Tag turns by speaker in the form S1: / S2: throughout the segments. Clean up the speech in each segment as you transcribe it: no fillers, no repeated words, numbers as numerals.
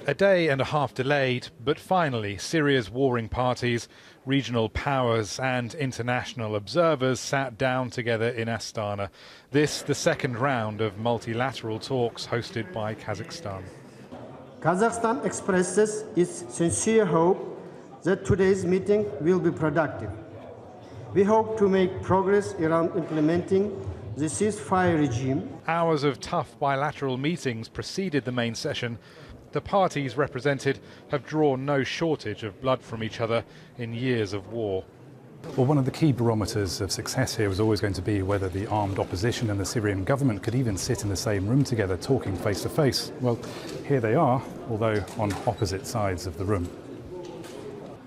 S1: A day and a half delayed, but finally Syria's warring parties, regional powers and international observers sat down together in Astana. This the second round of multilateral talks hosted by Kazakhstan.
S2: Kazakhstan expresses its sincere hope that today's meeting will be productive. We hope to make progress around implementing the ceasefire regime.
S1: Hours of tough bilateral meetings preceded the main session. The parties represented have drawn no shortage of blood from each other in years of war.
S3: Well, one of the key barometers of success here was always going to be whether the armed opposition and the Syrian government could even sit in the same room together, talking face to face. Well, here they are, although on opposite sides of the room.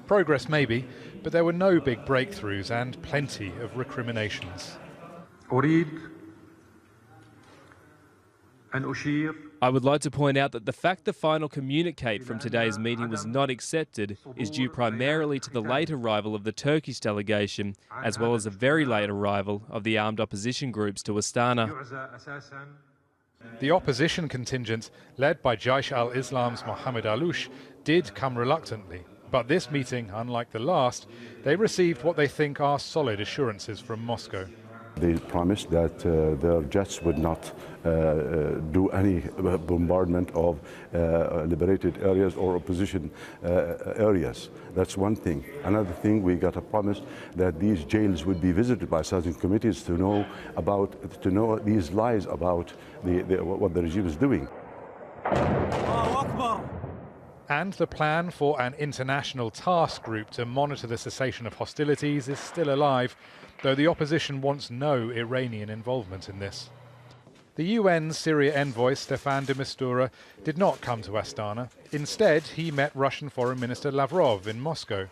S1: Progress maybe, but there were no big breakthroughs and plenty of recriminations.
S4: I would like to point out that the fact the final communique from today's meeting was not accepted is due primarily to the late arrival of the Turkish delegation, as well as a very late arrival of the armed opposition groups to Astana.
S1: The opposition contingent, led by Jaish al-Islam's Mohammed Aloush, did come reluctantly. But this meeting, unlike the last, they received what they think are solid assurances from Moscow.
S5: They promised that their jets would not do any bombardment of liberated areas or opposition areas. That's one thing. Another thing, we got a promise that these jails would be visited by certain committees to know these lies about what the regime is doing.
S1: And the plan for an international task group to monitor the cessation of hostilities is still alive, though the opposition wants no Iranian involvement in this. The UN's Syria envoy Staffan de Mistura did not come to Astana. Instead, he met Russian Foreign Minister Lavrov in Moscow.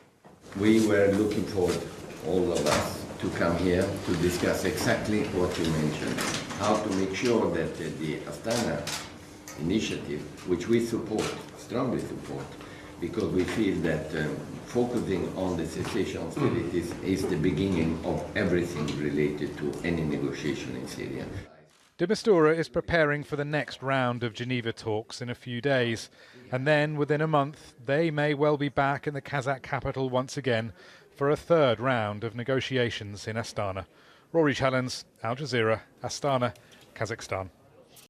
S6: We were looking forward, all of us, to come here to discuss exactly what you mentioned, how to make sure that the Astana initiative, which we support, strongly support, because we feel that focusing on the cessation of hostilities is the beginning of everything related to any negotiation in Syria.
S1: De Mistura is preparing for the next round of Geneva talks in a few days, and then within a month they may well be back in the Kazakh capital once again for a third round of negotiations in Astana. Rory, Challands, Al Jazeera, Astana, Kazakhstan.